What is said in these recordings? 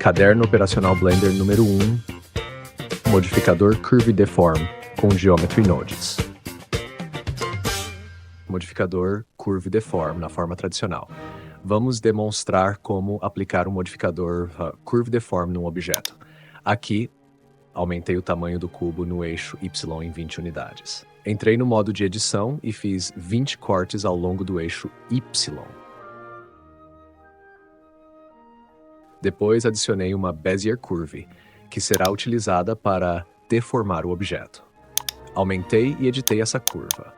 Caderno Operacional Blender número 1, modificador Curve Deform com Geometry Nodes. Modificador Curve Deform na forma tradicional. Vamos demonstrar como aplicar um modificador Curve Deform num objeto. Aqui, aumentei o tamanho do cubo no eixo Y em 20 unidades. Entrei no modo de edição e fiz 20 cortes ao longo do eixo Y. Depois adicionei uma Bezier Curve, que será utilizada para deformar o objeto. Aumentei e editei essa curva.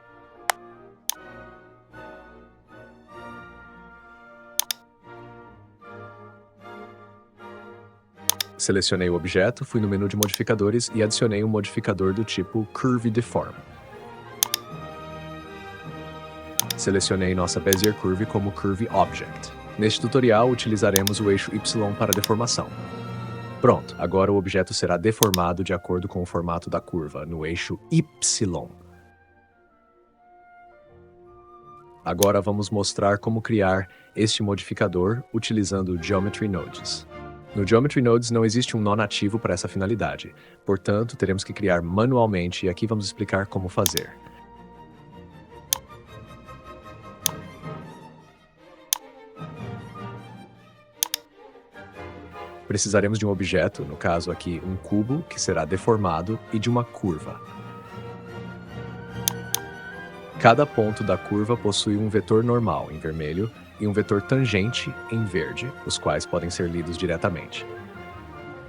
Selecionei o objeto, fui no menu de modificadores e adicionei um modificador do tipo Curve Deform. Selecionei nossa Bezier Curve como Curve Object. Neste tutorial, utilizaremos o eixo Y para deformação. Pronto, agora o objeto será deformado de acordo com o formato da curva, no eixo Y. Agora vamos mostrar como criar este modificador utilizando o Geometry Nodes. No Geometry Nodes não existe um nó nativo para essa finalidade, portanto, teremos que criar manualmente e aqui vamos explicar como fazer. Precisaremos de um objeto, no caso aqui um cubo, que será deformado, e de uma curva. Cada ponto da curva possui um vetor normal, em vermelho, e um vetor tangente, em verde, os quais podem ser lidos diretamente.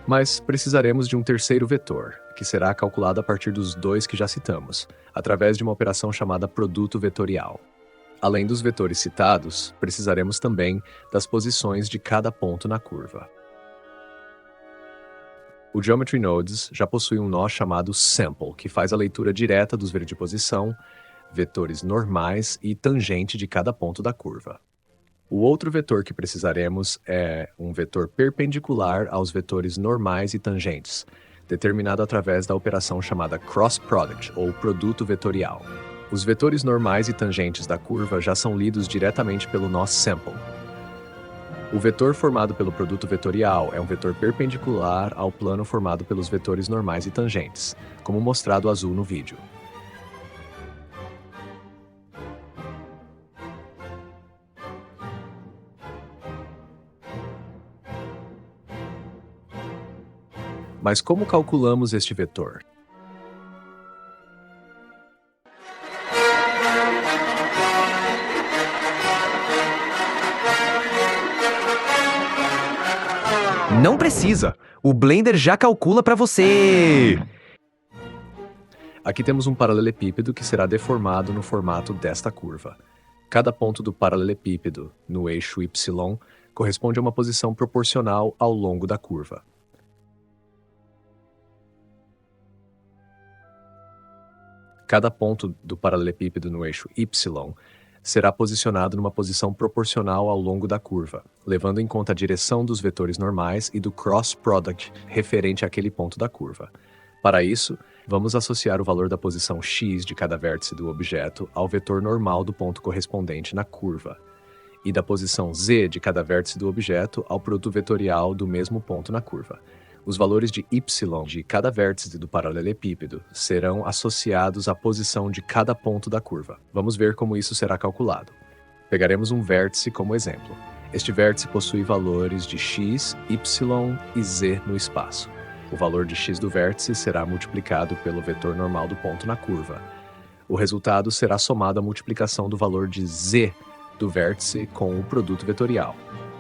Mas precisaremos de um terceiro vetor, que será calculado a partir dos dois que já citamos, através de uma operação chamada produto vetorial. Além dos vetores citados, precisaremos também das posições de cada ponto na curva. O Geometry Nodes já possui um nó chamado Sample, que faz a leitura direta dos vetores de posição, vetores normais e tangente de cada ponto da curva. O outro vetor que precisaremos é um vetor perpendicular aos vetores normais e tangentes, determinado através da operação chamada Cross Product, ou produto vetorial. Os vetores normais e tangentes da curva já são lidos diretamente pelo nó Sample. O vetor formado pelo produto vetorial é um vetor perpendicular ao plano formado pelos vetores normais e tangentes, como mostrado azul no vídeo. Mas como calculamos este vetor? Não precisa! O Blender já calcula para você! Aqui temos um paralelepípedo que será deformado no formato desta curva. Cada ponto do paralelepípedo, no eixo Y, corresponde a uma posição proporcional ao longo da curva. Cada ponto do paralelepípedo no eixo Y será posicionado numa posição proporcional ao longo da curva, levando em conta a direção dos vetores normais e do cross product referente àquele ponto da curva. Para isso, vamos associar o valor da posição x de cada vértice do objeto ao vetor normal do ponto correspondente na curva, e da posição z de cada vértice do objeto ao produto vetorial do mesmo ponto na curva. Os valores de y de cada vértice do paralelepípedo serão associados à posição de cada ponto da curva. Vamos ver como isso será calculado. Pegaremos um vértice como exemplo. Este vértice possui valores de x, y e z no espaço. O valor de x do vértice será multiplicado pelo vetor normal do ponto na curva. O resultado será somado à multiplicação do valor de z do vértice com o produto vetorial.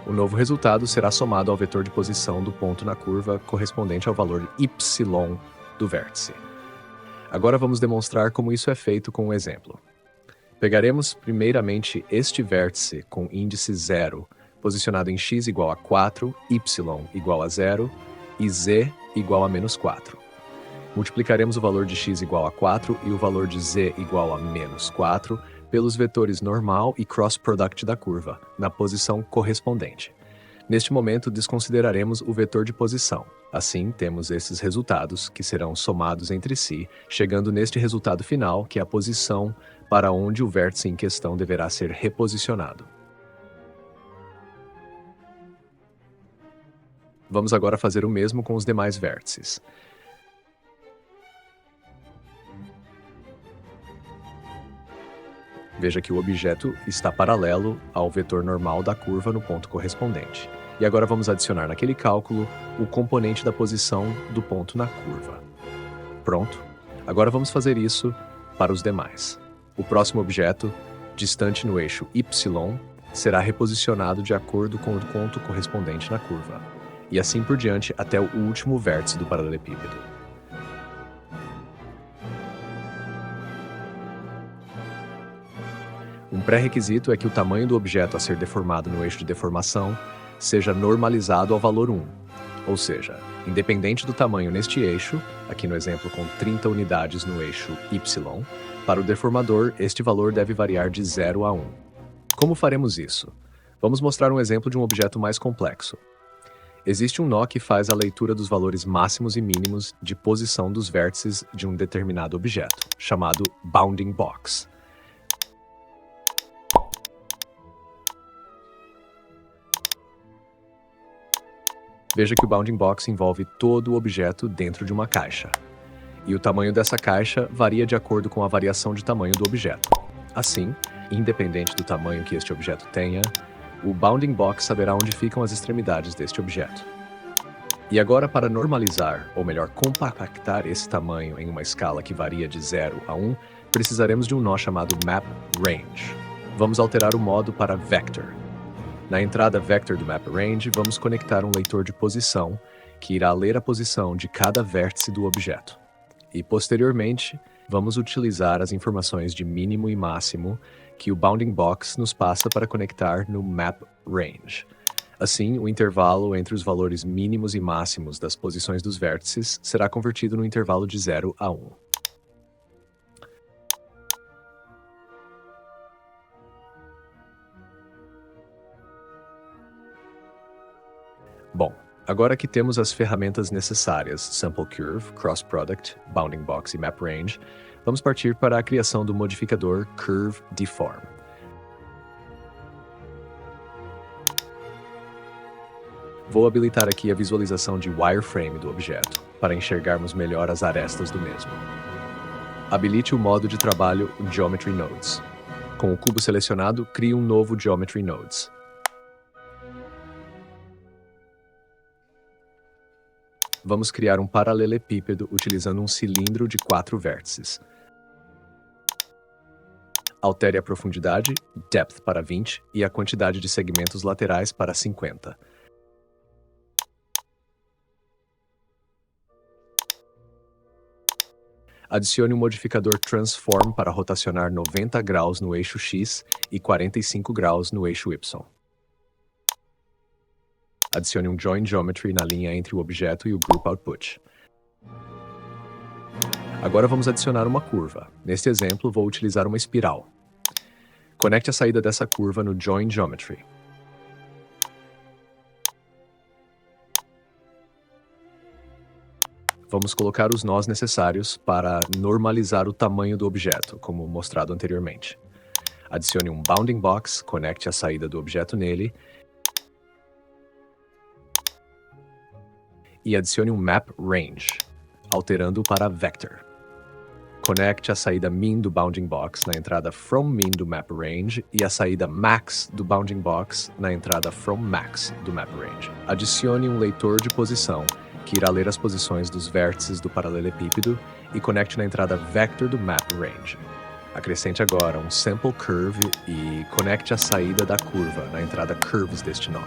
O novo resultado será somado ao vetor de posição do ponto na curva correspondente ao valor y do vértice. Agora vamos demonstrar como isso é feito com um exemplo. Pegaremos primeiramente este vértice com índice 0, posicionado em x igual a 4, y igual a 0 e z igual a menos 4. Multiplicaremos o valor de x igual a 4 e o valor de z igual a menos 4 pelos vetores normal e cross product da curva, na posição correspondente. Neste momento, desconsideraremos o vetor de posição. Assim, temos esses resultados, que serão somados entre si, chegando neste resultado final, que é a posição para onde o vértice em questão deverá ser reposicionado. Vamos agora fazer o mesmo com os demais vértices. Veja que o objeto está paralelo ao vetor normal da curva no ponto correspondente. E agora vamos adicionar naquele cálculo o componente da posição do ponto na curva. Pronto. Agora vamos fazer isso para os demais. O próximo objeto, distante no eixo Y, será reposicionado de acordo com o ponto correspondente na curva. E assim por diante até o último vértice do paralelepípedo. Um pré-requisito é que o tamanho do objeto a ser deformado no eixo de deformação seja normalizado ao valor 1, ou seja, independente do tamanho neste eixo, aqui no exemplo com 30 unidades no eixo Y, para o deformador este valor deve variar de 0 a 1. Como faremos isso? Vamos mostrar um exemplo de um objeto mais complexo. Existe um nó que faz a leitura dos valores máximos e mínimos de posição dos vértices de um determinado objeto, chamado bounding box. Veja que o bounding box envolve todo o objeto dentro de uma caixa. E o tamanho dessa caixa varia de acordo com a variação de tamanho do objeto. Assim, independente do tamanho que este objeto tenha, o bounding box saberá onde ficam as extremidades deste objeto. E agora, para normalizar, ou melhor, compactar esse tamanho em uma escala que varia de 0 a 1, precisaremos de um nó chamado map range. Vamos alterar o modo para vector. Na entrada vector do map range, vamos conectar um leitor de posição, que irá ler a posição de cada vértice do objeto. E, posteriormente, vamos utilizar as informações de mínimo e máximo que o bounding box nos passa para conectar no map range. Assim, o intervalo entre os valores mínimos e máximos das posições dos vértices será convertido no intervalo de 0 a 1. Bom, agora que temos as ferramentas necessárias, Sample Curve, Cross Product, Bounding Box e Map Range, vamos partir para a criação do modificador Curve Deform. Vou habilitar aqui a visualização de wireframe do objeto, para enxergarmos melhor as arestas do mesmo. Habilite o modo de trabalho Geometry Nodes. Com o cubo selecionado, crie um novo Geometry Nodes. Vamos criar um paralelepípedo utilizando um cilindro de 4 vértices. Altere a profundidade, Depth para 20 e a quantidade de segmentos laterais para 50. Adicione um modificador Transform para rotacionar 90 graus no eixo X e 45 graus no eixo Y. Adicione um Join Geometry na linha entre o objeto e o Group Output. Agora vamos adicionar uma curva. Neste exemplo, vou utilizar uma espiral. Conecte a saída dessa curva no Join Geometry. Vamos colocar os nós necessários para normalizar o tamanho do objeto, como mostrado anteriormente. Adicione um Bounding Box, conecte a saída do objeto nele, e adicione um Map Range, alterando-o para Vector. Conecte a saída Min do Bounding Box na entrada From Min do Map Range e a saída Max do Bounding Box na entrada From Max do Map Range. Adicione um leitor de posição, que irá ler as posições dos vértices do paralelepípedo e conecte na entrada Vector do Map Range. Acrescente agora um Sample Curve e conecte a saída da curva na entrada Curves deste nó.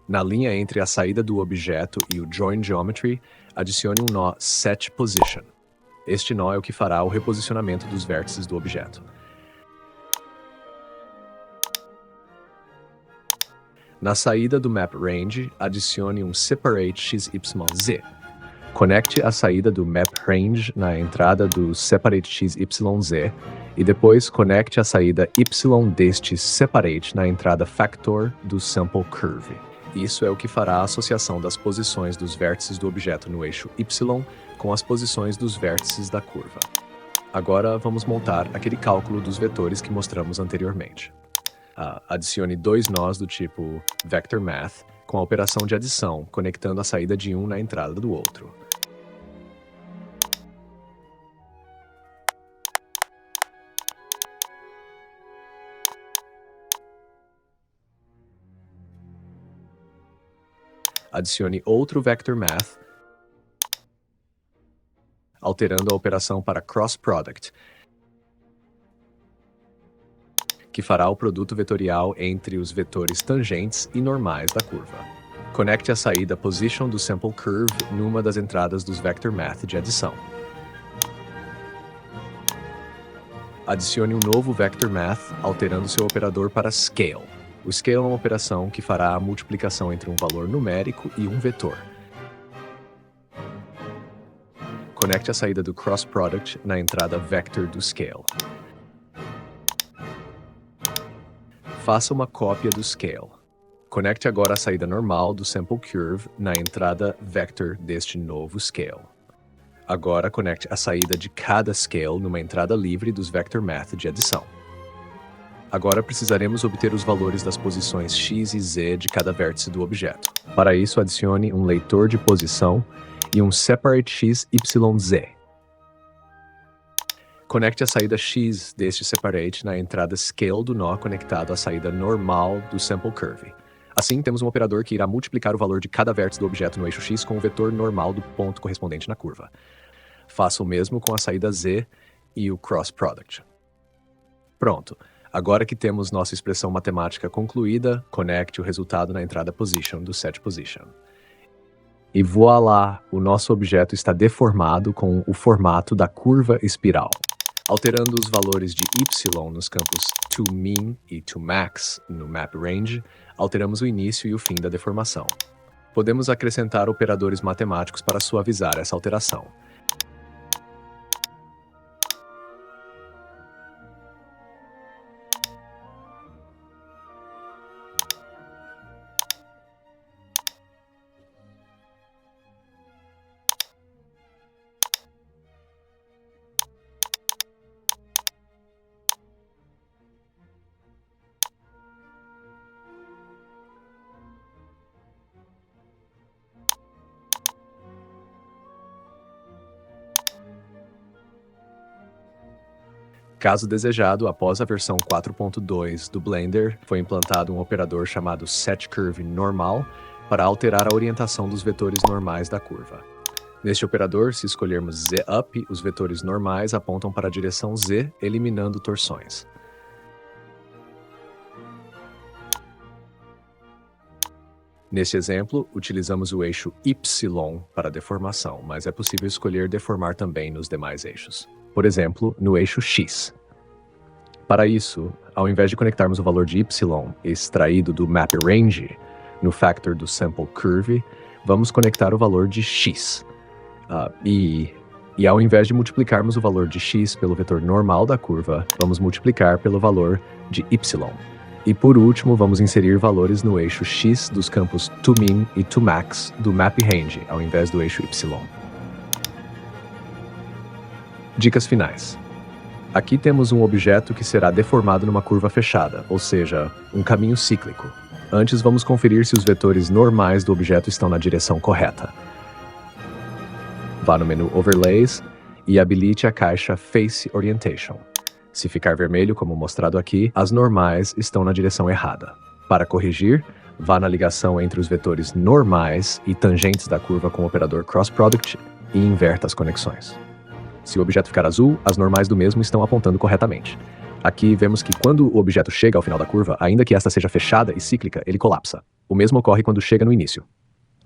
Na linha entre a saída do objeto e o Join Geometry, adicione um nó Set Position. Este nó é o que fará o reposicionamento dos vértices do objeto. Na saída do Map Range, adicione um Separate XYZ. Conecte a saída do Map Range na entrada do Separate XYZ e depois conecte a saída Y deste Separate na entrada Factor do Sample Curve. Isso é o que fará a associação das posições dos vértices do objeto no eixo Y com as posições dos vértices da curva. Agora vamos montar aquele cálculo dos vetores que mostramos anteriormente. Adicione dois nós do tipo vector math com a operação de adição, conectando a saída de um na entrada do outro. Adicione outro vector math, alterando a operação para cross product, que fará o produto vetorial entre os vetores tangentes e normais da curva. Conecte a saída position do sample curve numa das entradas dos vector math de adição. Adicione um novo vector math, alterando seu operador para scale. O scale é uma operação que fará a multiplicação entre um valor numérico e um vetor. Conecte a saída do cross product na entrada vector do scale. Faça uma cópia do scale. Conecte agora a saída normal do sample curve na entrada vector deste novo scale. Agora conecte a saída de cada scale numa entrada livre dos vector math de adição. Agora precisaremos obter os valores das posições x e z de cada vértice do objeto. Para isso, adicione um leitor de posição e um separate x, y, z. Conecte a saída x deste separate na entrada scale do nó conectado à saída normal do sample curve. Assim, temos um operador que irá multiplicar o valor de cada vértice do objeto no eixo x com o vetor normal do ponto correspondente na curva. Faça o mesmo com a saída z e o cross product. Pronto. Agora que temos nossa expressão matemática concluída, conecte o resultado na entrada position do set position. E voilá! O nosso objeto está deformado com o formato da curva espiral. Alterando os valores de y nos campos toMean e toMax no MapRange, alteramos o início e o fim da deformação. Podemos acrescentar operadores matemáticos para suavizar essa alteração. Caso desejado, após a versão 4.2 do Blender, foi implantado um operador chamado setCurveNormal para alterar a orientação dos vetores normais da curva. Neste operador, se escolhermos Z-up, os vetores normais apontam para a direção Z, eliminando torções. Neste exemplo, utilizamos o eixo Y para deformação, mas é possível escolher deformar também nos demais eixos. Por exemplo, no eixo X. Para isso, ao invés de conectarmos o valor de Y extraído do MapRange no factor do sample curve, vamos conectar o valor de X. E ao invés de multiplicarmos o valor de X pelo vetor normal da curva, vamos multiplicar pelo valor de Y. E por último, vamos inserir valores no eixo X dos campos toMean e toMax do MapRange, ao invés do eixo Y. Dicas finais. Aqui temos um objeto que será deformado numa curva fechada, ou seja, um caminho cíclico. Antes, vamos conferir se os vetores normais do objeto estão na direção correta. Vá no menu Overlays e habilite a caixa Face Orientation. Se ficar vermelho, como mostrado aqui, as normais estão na direção errada. Para corrigir, vá na ligação entre os vetores normais e tangentes da curva com o operador Cross Product e inverta as conexões. Se o objeto ficar azul, as normais do mesmo estão apontando corretamente. Aqui vemos que quando o objeto chega ao final da curva, ainda que esta seja fechada e cíclica, ele colapsa. O mesmo ocorre quando chega no início.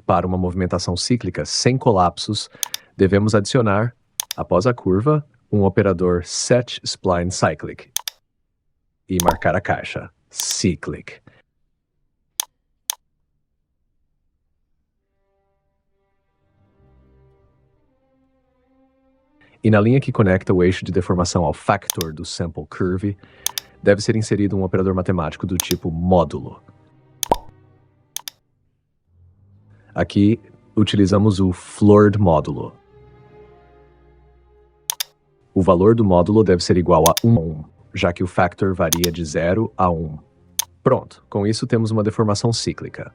Para uma movimentação cíclica sem colapsos, devemos adicionar, após a curva, um operador setSplineCyclic e marcar a caixa Cyclic. E na linha que conecta o eixo de deformação ao factor do sample curve, deve ser inserido um operador matemático do tipo módulo. Aqui utilizamos o floor módulo. O valor do módulo deve ser igual a 1, já que o factor varia de 0 a 1. Pronto, com isso temos uma deformação cíclica.